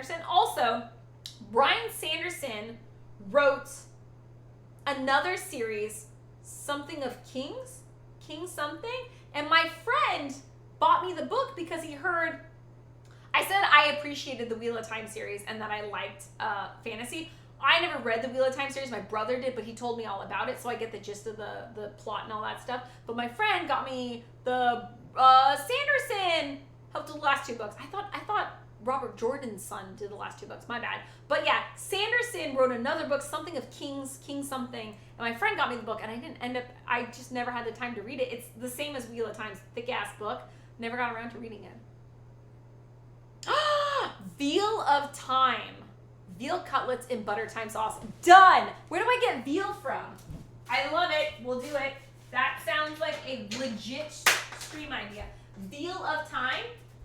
Sanderson. Also, Bryan Sanderson wrote another series, something of Kings, King something, and my friend bought me the book because he heard I said I appreciated the Wheel of Time series and that I liked fantasy. I never read the Wheel of Time series. My brother did, but he told me all about it, so I get the gist of the plot and all that stuff. But my friend got me the Sanderson helped do the last two books. I thought Robert Jordan's son did the last two books. My bad. But yeah, Sanderson wrote another book, something of Kings, King something, and my friend got me the book, and I didn't end up. I just never had the time to read it. It's the same as Wheel of Time's thick ass book. Never got around to reading it. Veal of Time. Veal cutlets in butter thyme sauce. Done! Where do I get veal from? I love it. We'll do it. That sounds like a legit stream idea. Veal of Time.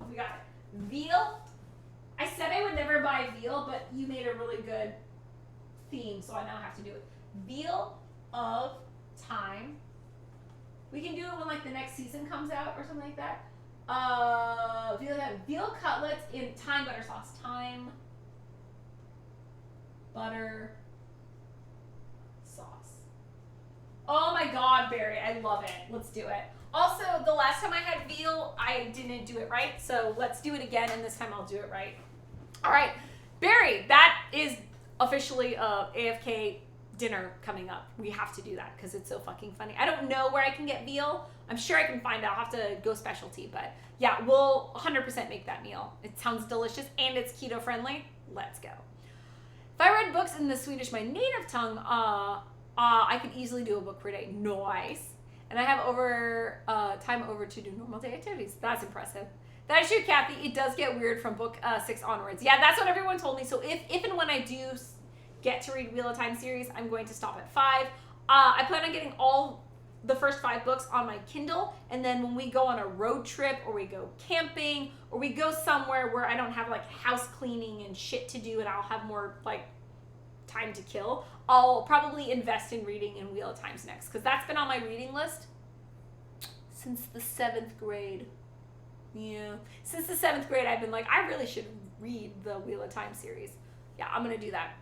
We got it. Veal. I said I would never buy veal, but you made a really good theme, so I now have to do it. Veal of Time. We can do it when like the next season comes out or something like that. Veal cutlets in thyme butter sauce. Thyme butter sauce. Oh my god, Barry, I love it. Let's do it. Also, the last time I had veal, I didn't do it right, so let's do it again, and this time I'll do it right. All right, Barry, that is officially a AFK dinner coming up. We have to do that because it's so fucking funny. I don't know where I can get veal. I'm sure I can find out. I'll have to go specialty, but yeah, we'll 100% make that meal. It sounds delicious and it's keto friendly. Let's go. If I read books in the Swedish, my native tongue, I could easily do a book per day. Nice. And I have time over to do normal day activities. That's impressive. That is true, Kathy. It does get weird from book 6 onwards. Yeah, that's what everyone told me. So if and when I do get to read Wheel of Time series, I'm going to stop at 5. I plan on getting all the first 5 books on my Kindle, and then when we go on a road trip or we go camping or we go somewhere where I don't have like house cleaning and shit to do and I'll have more like time to kill, I'll probably invest in reading in Wheel of Times next, because that's been on my reading list since the 7th grade. Yeah, since the 7th grade I've been like, I really should read the Wheel of Time series. Yeah, I'm gonna do that.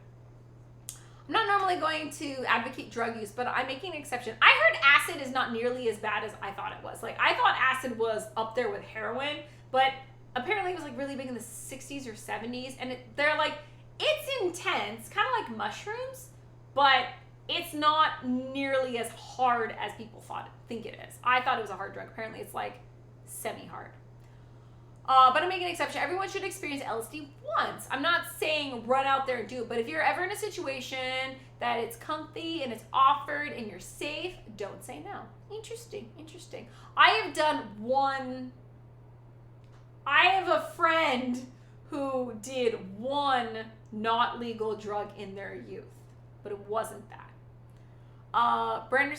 I'm not normally going to advocate drug use, but I'm making an exception. I heard acid is not nearly as bad as I thought it was. Like, I thought acid was up there with heroin, but apparently it was like really big in the 60s or 70s, and they're like, it's intense, kind of like mushrooms, but it's not nearly as hard as people think it is. I thought it was a hard drug. Apparently it's like semi-hard. But I'm making an exception. Everyone should experience LSD once. I'm not saying run out there and do it, but if you're ever in a situation that it's comfy and it's offered and you're safe, don't say no. Interesting. I have a friend who did one not legal drug in their youth, but it wasn't that. Brandon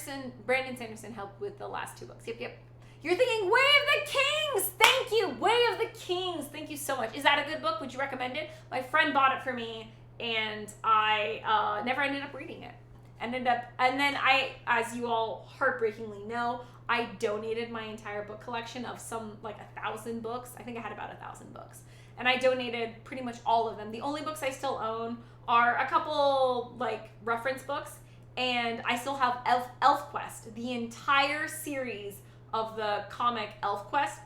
Sanderson helped with the last 2 books. Yep. You're thinking, Way of the Kings! Thank you! Way of the Kings! Thank you so much. Is that a good book? Would you recommend it? My friend bought it for me, and I never ended up reading it. And then I, as you all heartbreakingly know, I donated my entire book collection of some, like 1,000 books. I think I had about 1,000 books. And I donated pretty much all of them. The only books I still own are a couple, like, reference books, and I still have ElfQuest, the entire series of the comic ElfQuest.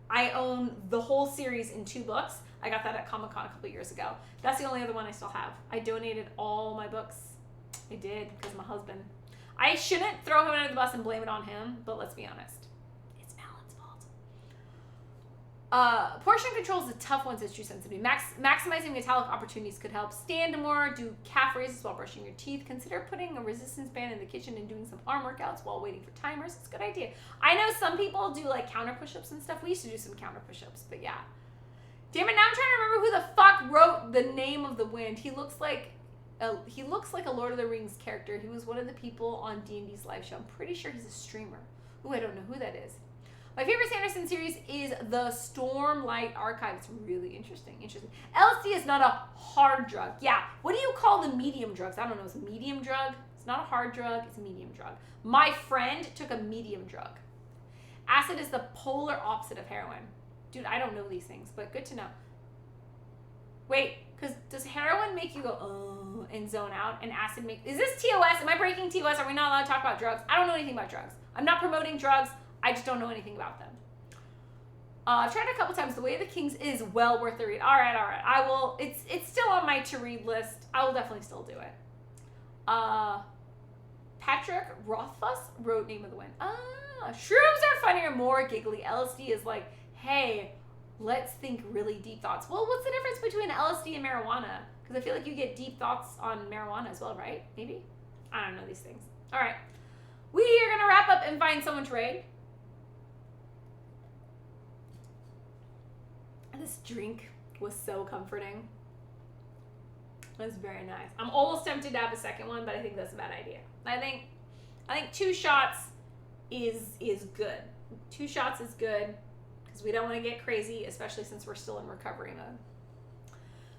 I own the whole series in 2 books. I got that at Comic-Con a couple years ago. That's the only other one I still have. I donated all my books. I did, because of my husband. I shouldn't throw him under the bus and blame it on him, but let's be honest. It's Alan's fault. Portion control is a tough one, says True Sensitivity. Maximizing metallic opportunities could help. Stand more, do calf raises while brushing your teeth. Consider putting a resistance band in the kitchen and doing some arm workouts while waiting for timers. It's a good idea. I know some people do like counter push-ups and stuff. We used to do some counter push-ups, but yeah. Damn it, now I'm trying to remember who the fuck wrote The Name of the Wind. He looks like a Lord of the Rings character. He was one of the people on D&D's live show. I'm pretty sure he's a streamer. Ooh, I don't know who that is. My favorite Sanderson series is the Stormlight Archive. It's really interesting. LSD is not a hard drug. Yeah, what do you call the medium drugs? I don't know. It's a medium drug. It's not a hard drug. It's a medium drug. My friend took a medium drug. Acid is the polar opposite of heroin. Dude, I don't know these things, but good to know. Wait, Because does heroin make you go, and zone out? And acid is this TOS? Am I breaking TOS? Are we not allowed to talk about drugs? I don't know anything about drugs. I'm not promoting drugs. I just don't know anything about them. I've tried it a couple times. The Way of the Kings is well worth the read. All right. I will. It's still on my to-read list. I will definitely still do it. Patrick Rothfuss wrote Name of the Wind. Shrooms are funnier, more giggly. LSD is like, hey, let's think really deep thoughts. Well, what's the difference between LSD and marijuana? Because I feel like you get deep thoughts on marijuana as well, right? Maybe? I don't know these things. All right. We are going to wrap up and find someone to raid. This drink was so comforting. It was very nice. I'm almost tempted to have a second one, but I think that's a bad idea. I think 2 shots is good. 2 shots is good because we don't want to get crazy, especially since we're still in recovery mode.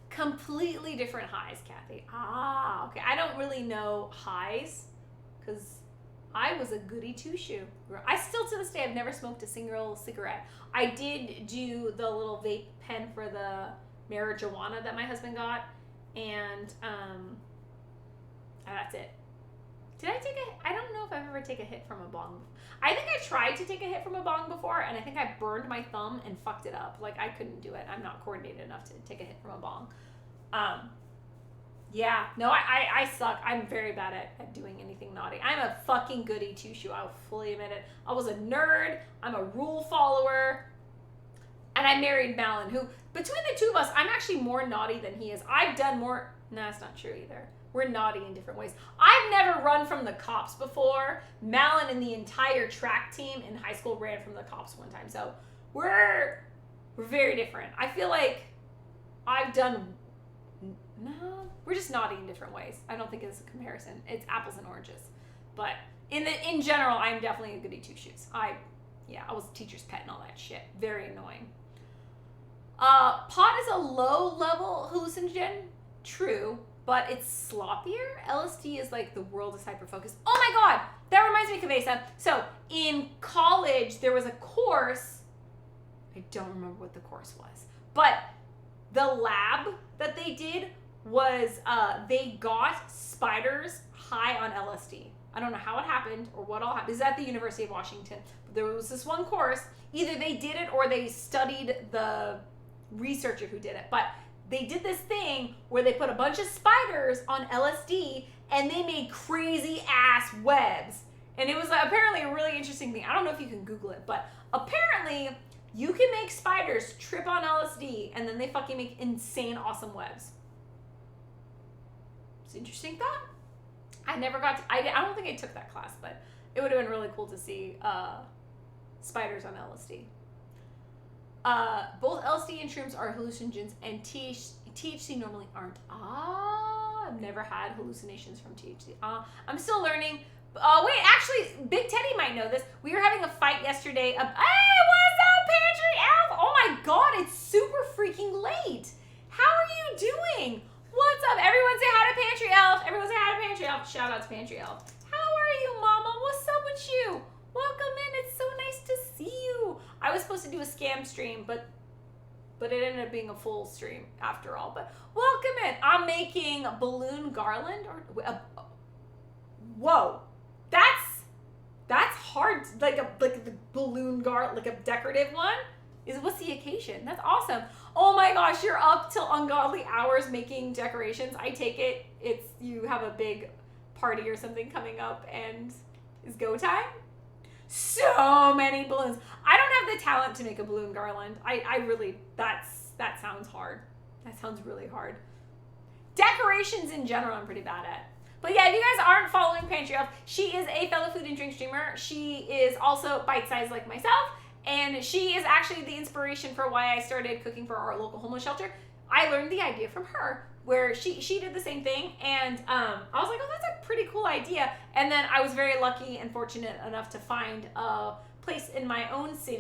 Completely different highs, Kathy. Okay. I don't really know highs because I was a goody two-shoe. I still, to this day, I've never smoked a single cigarette. I did do the little vape pen for the marijuana that my husband got, and that's it. Did I take I don't know if I've ever taken a hit from a bong. I think I tried to take a hit from a bong before, and I think I burned my thumb and fucked it up. Like, I couldn't do it. I'm not coordinated enough to take a hit from a bong. Yeah, no, I suck. I'm very bad at doing anything naughty. I'm a fucking goody two-shoe. I'll fully admit it. I was a nerd. I'm a rule follower. And I married Malin, who, between the two of us, I'm actually more naughty than he is. I've done more... No, that's not true either. We're naughty in different ways. I've never run from the cops before. Malin and the entire track team in high school ran from the cops one time. So we're very different. I feel like I've done... No, we're just naughty in different ways. I don't think it's a comparison. It's apples and oranges. But in general, I'm definitely a goody two-shoes. I was a teacher's pet and all that shit. Very annoying. Pot is a low-level hallucinogen. True, but it's sloppier. LSD is like the world is hyper-focused. Oh my god! That reminds me, Kavesa. So, in college, there was a course. I don't remember what the course was. But the lab that they did was they got spiders high on LSD. I don't know how it happened or what all happened. This is at the University of Washington. But there was this one course. Either they did it or they studied the researcher who did it. But they did this thing where they put a bunch of spiders on LSD and they made crazy ass webs. And it was apparently a really interesting thing. I don't know if you can Google it, but apparently you can make spiders trip on LSD and then they fucking make insane awesome webs. It's an interesting thought. I never got to, I don't think I took that class, but it would have been really cool to see spiders on LSD. Both LSD and shrooms are hallucinogens, and THC normally aren't. I've never had hallucinations from THC. I'm still learning. Wait, actually, Big Teddy might know this. We were having a fight yesterday. Hey, what's up, Pantry Elf? Oh my god, it's super freaking late. How are you doing? What's up? Everyone say hi to Pantry Elf. Everyone say hi to Pantry Elf. Shout out to Pantry Elf. How are you, Mama? What's up with you? Welcome in. It's so nice to see you. I was supposed to do a scam stream, but it ended up being a full stream after all. But welcome in. I'm making a balloon garland. Whoa, that's hard. Like the balloon garland, like a decorative one. What's the occasion? That's awesome. Oh my gosh, you're up till ungodly hours making decorations. I take it you have a big party or something coming up and it's go time. So many balloons. I don't have the talent to make a balloon garland. I really, that sounds hard. That sounds really hard. Decorations in general, I'm pretty bad at. But yeah, if you guys aren't following Pantry Elf, she is a fellow food and drink streamer. She is also bite-sized like myself, and she is actually the inspiration for why I started cooking for our local homeless shelter. I learned the idea from her, where she did the same thing, and I was like, oh, that's a pretty cool idea. And then I was very lucky and fortunate enough to find a place in my own city